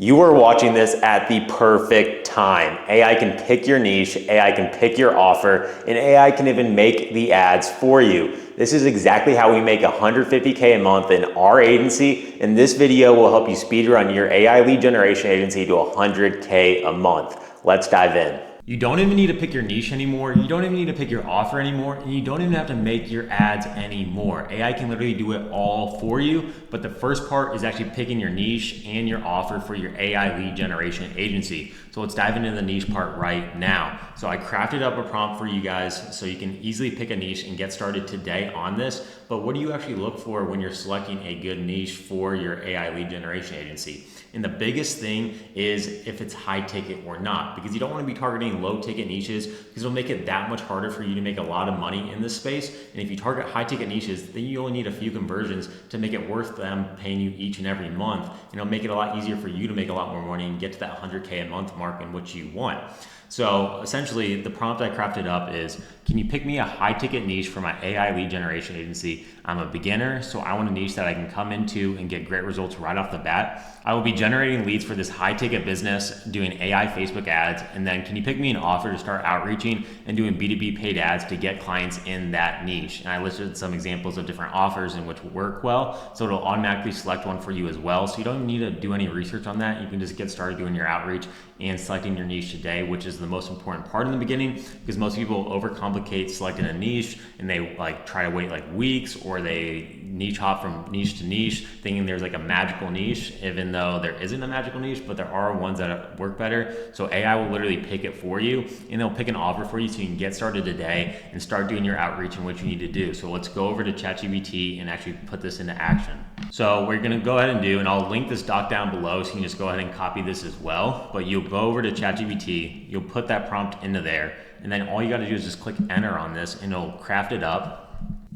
You are watching this at the perfect time. AI can pick your niche, AI can pick your offer, and AI can even make the ads for you. This is exactly how we make $150K a month in our agency, and this video will help you speedrun your AI lead generation agency to $100K a month. Let's dive in. You don't even need to pick your niche anymore. You don't even need to pick your offer anymore. And you don't even have to make your ads anymore. AI can literally do it all for you. But the first part is actually picking your niche and your offer for your AI lead generation agency. So let's dive into the niche part right now. So I crafted up a prompt for you guys so you can easily pick a niche and get started today on this. But what do you actually look for when you're selecting a good niche for your AI lead generation agency? And the biggest thing is if it's high ticket or not, because you don't want to be targeting low ticket niches because it'll make it that much harder for you to make a lot of money in this space. And if you target high ticket niches, then you only need a few conversions to make it worth them paying you each and every month. And it'll make it a lot easier for you to make a lot more money and get to that 100K a month mark in which you want. So essentially the prompt I crafted up is, can you pick me a high ticket niche for my AI lead generation agency? I'm a beginner, so I want a niche that I can come into and get great results right off the bat. I will be generating leads for this high ticket business doing AI Facebook ads. And then can you pick me an offer to start outreaching and doing B2B paid ads to get clients in that niche? And I listed some examples of different offers in which work well. So it'll automatically select one for you as well. So you don't even need to do any research on that. You can just get started doing your outreach and selecting your niche today, which is the most important part in the beginning, because most people overcomplicate selecting a niche and they try to wait weeks, or they niche hop from niche to niche thinking there's a magical niche, even though there isn't a magical niche, but there are ones that work better. So AI will literally pick it for you, and they'll pick an offer for you so you can get started today and start doing your outreach and what you need to do. So let's go over to ChatGPT and actually put this into action. So we're going to go ahead and do, and I'll link this doc down below so you can just go ahead and copy this as well. But you'll go over to ChatGPT, you'll put that prompt into there, and then all you got to do is just click enter on this, and it'll craft it up.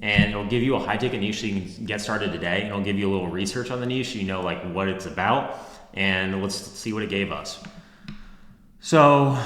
And it'll give you a high ticket niche so you can get started today. And it'll give you a little research on the niche so you know what it's about. And let's see what it gave us. So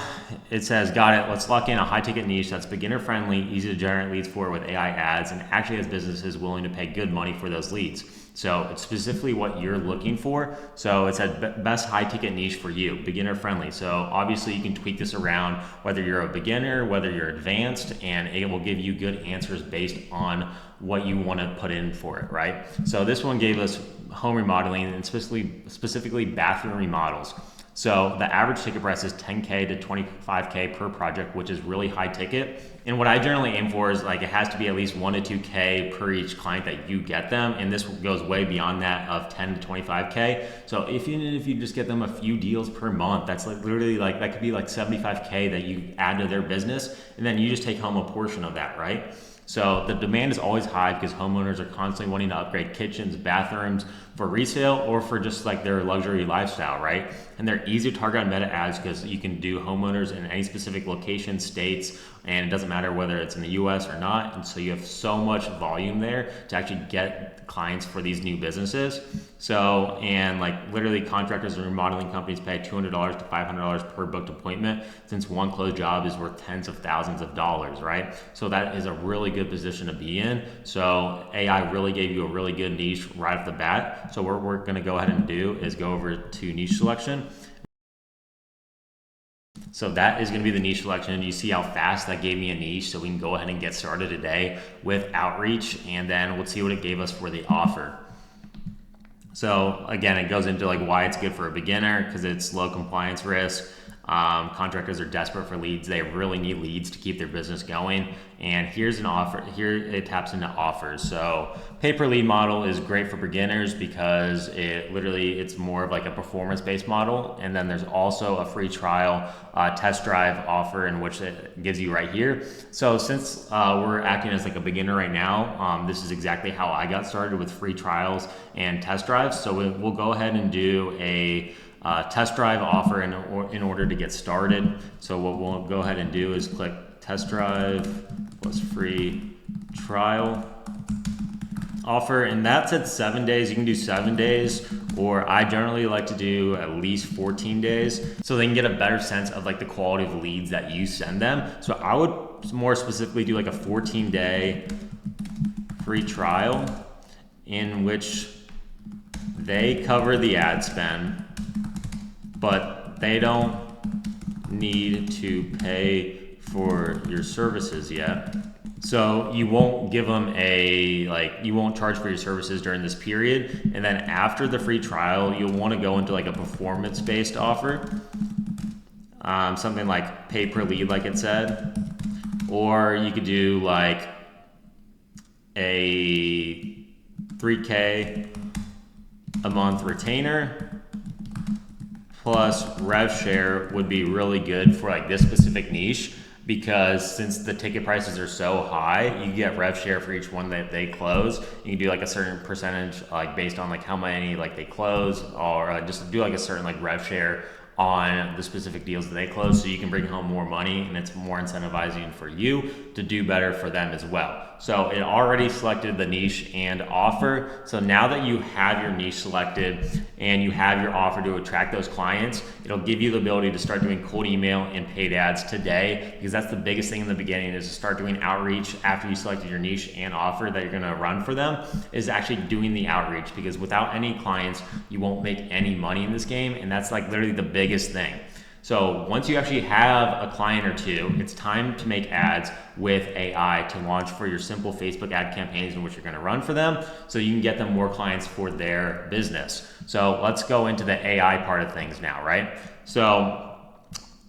it says, got it, let's lock in a high ticket niche that's beginner friendly, easy to generate leads for with AI ads, and actually has businesses willing to pay good money for those leads. So it's specifically what you're looking for. So it said best high ticket niche for you, beginner friendly. So obviously you can tweak this around whether you're a beginner, whether you're advanced, and it will give you good answers based on what you want to put in for it, right? So this one gave us home remodeling and specifically bathroom remodels. So the average ticket price is 10K to 25K per project, which is really high ticket. And what I generally aim for is it has to be at least 1 to 2K per each client that you get them. And this goes way beyond that of 10 to 25K. So even if you just get them a few deals per month, that's literally that could be 75K that you add to their business. And then you just take home a portion of that, right? So the demand is always high because homeowners are constantly wanting to upgrade kitchens, bathrooms for resale or for just their luxury lifestyle, right? And they're easy to target on meta ads because you can do homeowners in any specific location, states, and it doesn't matter whether it's in the US or not. And so you have so much volume there to actually get clients for these new businesses. So, and literally contractors and remodeling companies pay $200 to $500 per booked appointment, since one closed job is worth tens of thousands of dollars, right? So that is a really good position to be in. So AI really gave you a really good niche right off the bat. So what we're gonna go ahead and do is go over to niche selection. So that is going to be the niche selection, and you see how fast that gave me a niche, so we can go ahead and get started today with outreach, and then let's see what it gave us for the offer. So again, it goes into why it's good for a beginner, because it's low compliance risk. Contractors are desperate for leads. They really need leads to keep their business going. And here's an offer. Here it taps into offers. So pay per lead model is great for beginners because it's more of a performance-based model. And then there's also a free trial test drive offer in which it gives you right here. So since we're acting as a beginner right now, this is exactly how I got started with free trials and test drives. So we'll go ahead and do a test drive offer in order to get started. So what we'll go ahead and do is click test drive plus free trial offer, and that's at 7 days. You can do 7 days, or I generally like to do at least 14 days so they can get a better sense of the quality of leads that you send them. So I would more specifically do a 14-day free trial in which they cover the ad spend but they don't need to pay for your services yet. So you won't give them you won't charge for your services during this period. And then after the free trial, you'll want to go into like a performance-based offer. Something like pay per lead, like it said. Or you could do like a 3K a month retainer plus rev share would be really good for like this specific niche, because since the ticket prices are so high, you get rev share for each one that they close. You can do like a certain percentage, like based on like how many like they close, or just do like a certain like rev share on the specific deals that they close, so you can bring home more money, and it's more incentivizing for you to do better for them as well. So it already selected the niche and offer. So now that you have your niche selected and you have your offer to attract those clients, it'll give you the ability to start doing cold email and paid ads today, because that's the biggest thing in the beginning, is to start doing outreach after you selected your niche and offer that you're gonna run for them, is actually doing the outreach, because without any clients, you won't make any money in this game, and that's like literally the biggest thing. So once you actually have a client or two, it's time to make ads with AI to launch for your simple Facebook ad campaigns in which you're gonna run for them, so you can get them more clients for their business. So let's go into the AI part of things now, right? So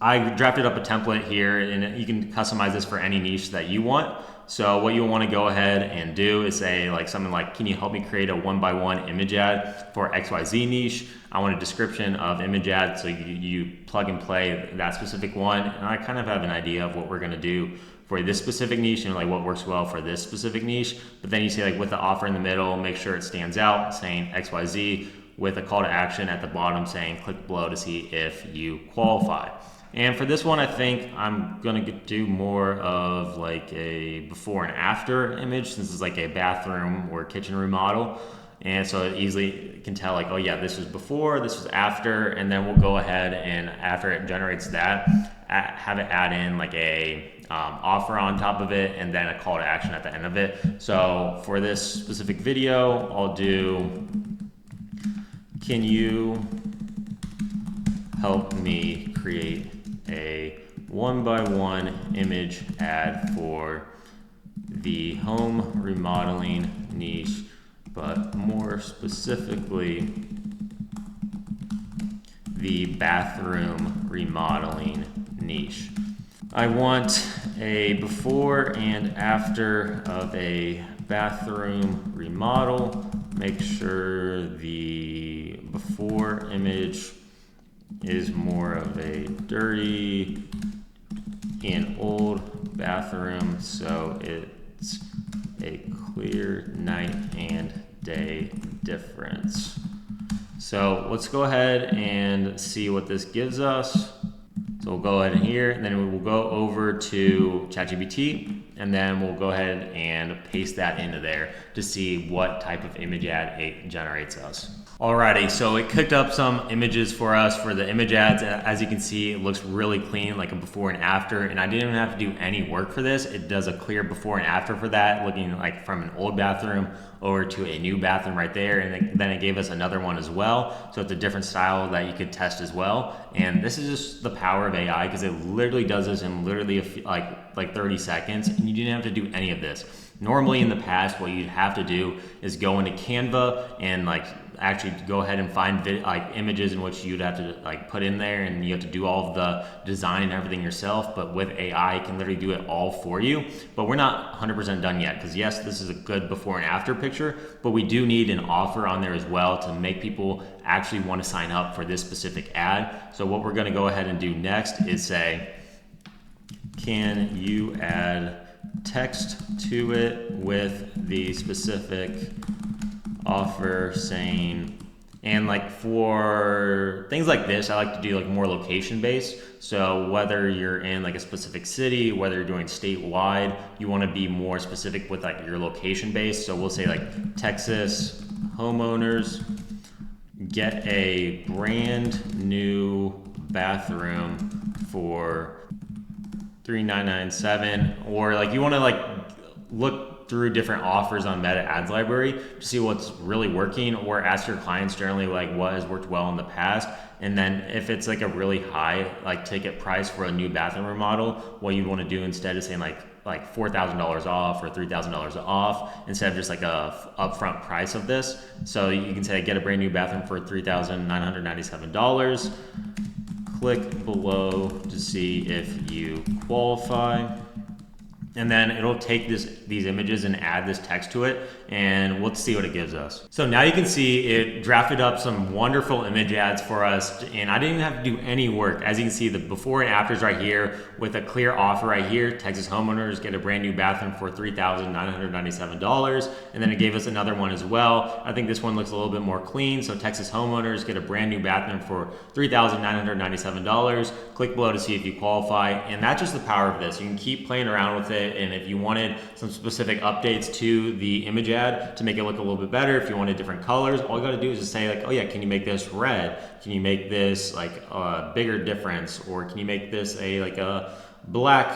I drafted up a template here, and you can customize this for any niche that you want. So what you want to go ahead and do is say like something like, can you help me create a 1x1 image ad for XYZ niche? I want a description of image ad, so you plug and play that specific one. And I kind of have an idea of what we're going to do for this specific niche and like what works well for this specific niche. But then you say like with the offer in the middle, make sure it stands out saying XYZ, with a call to action at the bottom saying click below to see if you qualify. And for this one, I think I'm gonna do more of like a before and after image, since it's like a bathroom or kitchen remodel. And so it easily can tell like, oh yeah, this is before, this is after, and then we'll go ahead and after it generates that, have it add in like a offer on top of it, and then a call to action at the end of it. So for this specific video, I'll do, can you help me create a 1x1 image ad for the home remodeling niche, but more specifically the bathroom remodeling niche. I want a before and after of a bathroom remodel. Make sure the before image is more of a dirty and old bathroom, so it's a clear night and day difference. So let's go ahead and see what this gives us. So we'll go ahead in here, and then we will go over to ChatGPT, and then we'll go ahead and paste that into there to see what type of image ad it generates us. Alrighty, so it cooked up some images for us for the image ads. As you can see, it looks really clean, like a before and after, and I didn't even have to do any work for this. It does a clear before and after for that, looking like from an old bathroom over to a new bathroom right there, and then it gave us another one as well. So it's a different style that you could test as well. And this is just the power of AI, because it literally does this in literally like 30 seconds, and you didn't have to do any of this. Normally in the past, what you'd have to do is go into Canva and like actually go ahead and find images in which you'd have to like put in there, and you have to do all of the design and everything yourself. But with AI, it can literally do it all for you. But we're not 100% done yet, because yes, this is a good before and after picture, but we do need an offer on there as well to make people actually want to sign up for this specific ad. So what we're going to go ahead and do next is say, can you add text to it with the specific offer saying, and like for things like this, I like to do like more location based. So whether you're in like a specific city, whether you're doing statewide, you want to be more specific with like your location based. So we'll say like Texas homeowners get a brand new bathroom for $3,997, or like you want to like look through different offers on Meta Ads Library to see what's really working, or ask your clients generally like what has worked well in the past. And then if it's like a really high like ticket price for a new bathroom remodel, what you'd want to do instead is saying like $4,000 off or $3,000 off instead of just like a upfront price of this. So you can say get a brand new bathroom for $3,997. Click below to see if you qualify. And then it'll take these images and add this text to it, and let's see what it gives us. So now you can see it drafted up some wonderful image ads for us, and I didn't even have to do any work. As you can see, the before and afters right here with a clear offer right here. Texas homeowners get a brand new bathroom for $3,997. And then it gave us another one as well. I think this one looks a little bit more clean. So Texas homeowners get a brand new bathroom for $3,997. Click below to see if you qualify. And that's just the power of this. You can keep playing around with it. And if you wanted some specific updates to the image ad to make it look a little bit better, if you wanted different colors, all you got to do is just say like, oh yeah, can you make this red? Can you make this like a bigger difference? Or can you make this a black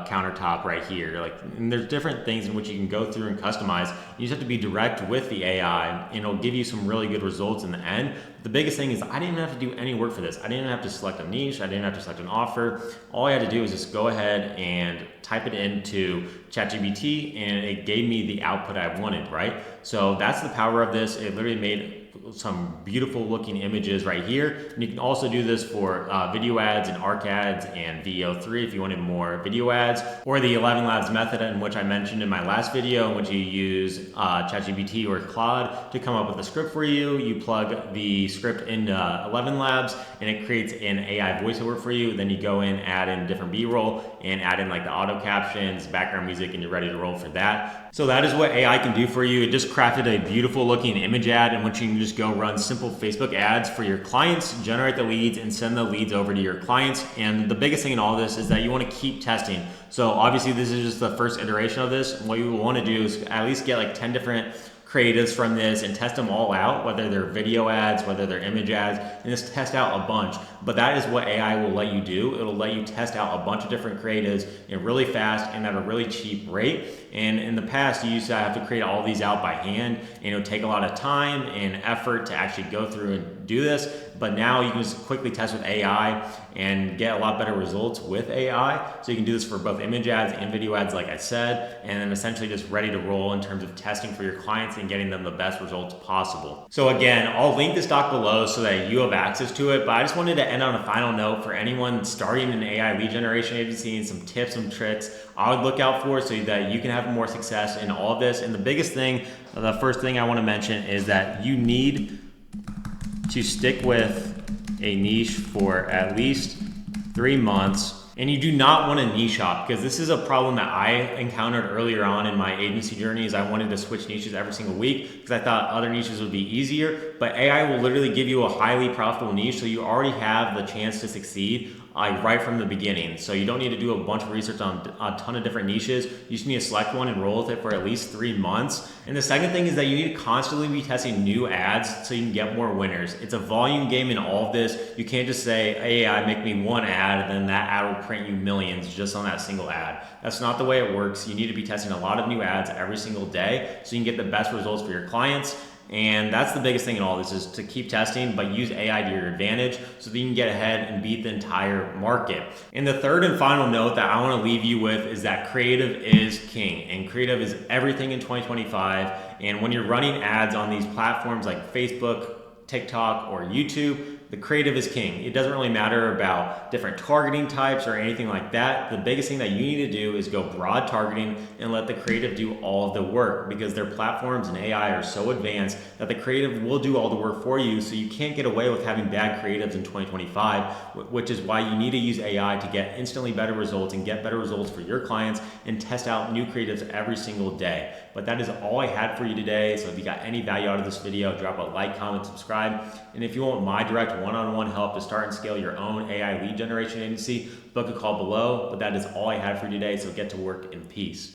countertop right here? Like, and there's different things in which you can go through and customize. You just have to be direct with the AI, and it'll give you some really good results in the end. The biggest thing is I didn't even have to do any work for this. I didn't have to select a niche. I didn't have to select an offer. All I had to do is just go ahead and type it into ChatGPT, and it gave me the output I wanted, right? So that's the power of this. It literally made some beautiful looking images right here. And you can also do this for video ads and ARC ads and VO3 if you wanted more video ads, or the 11 Labs method, in which I mentioned in my last video, in which you use ChatGPT or Claude to come up with a script for you. You plug the script into 11 Labs and it creates an AI voiceover for you. Then you go in, add in different B-roll and add in like the auto captions, background music, and you're ready to roll for that. So that is what AI can do for you. It just crafted a beautiful looking image ad in which you can just go run simple Facebook ads for your clients, generate the leads, and send the leads over to your clients. And the biggest thing in all this is that you want to keep testing. So obviously this is just the first iteration of this. What you want to do is at least get like 10 different creatives from this and test them all out, whether they're video ads, whether they're image ads, and just test out a bunch. But that is what AI will let you do. It'll let you test out a bunch of different creatives and really fast and at a really cheap rate. And in the past, you used to have to create all these out by hand, and it would take a lot of time and effort to actually go through and do this. But now you can just quickly test with AI and get a lot better results with AI. So you can do this for both image ads and video ads, like I said, and then essentially just ready to roll in terms of testing for your clients and getting them the best results possible. So again, I'll link this doc below so that you have access to it, but I just wanted to end on a final note for anyone starting an AI lead generation agency and some tips and tricks I would look out for so that you can have more success in all of this. And the biggest thing, the first thing I want to mention is that you need to stick with a niche for at least 3 months. And you do not want to niche hop, because this is a problem that I encountered earlier on in my agency journey. Is I wanted to switch niches every single week because I thought other niches would be easier, but AI will literally give you a highly profitable niche, so you already have the chance to succeed right from the beginning. So you don't need to do a bunch of research on a ton of different niches. You just need to select one and roll with it for at least 3 months. And the second thing is that you need to constantly be testing new ads so you can get more winners. It's a volume game in all of this. You can't just say, hey, AI, make me one ad, and then that ad will print you millions just on that single ad. That's not the way it works. You need to be testing a lot of new ads every single day so you can get the best results for your clients. And that's the biggest thing in all this, is to keep testing, but use AI to your advantage so that you can get ahead and beat the entire market. And the third and final note that I want to leave you with is that creative is king, and creative is everything in 2025. And when you're running ads on these platforms like Facebook, TikTok, or YouTube, the creative is king. It doesn't really matter about different targeting types or anything like that. The biggest thing that you need to do is go broad targeting and let the creative do all of the work, because their platforms and AI are so advanced that the creative will do all the work for you. So you can't get away with having bad creatives in 2025, which is why you need to use AI to get instantly better results and get better results for your clients and test out new creatives every single day. But that is all I had for you today. So if you got any value out of this video, drop a like, comment, subscribe. And if you want my direct one-on-one help to start and scale your own AI lead generation agency, book a call below. But that is all I had for you today, so get to work in peace.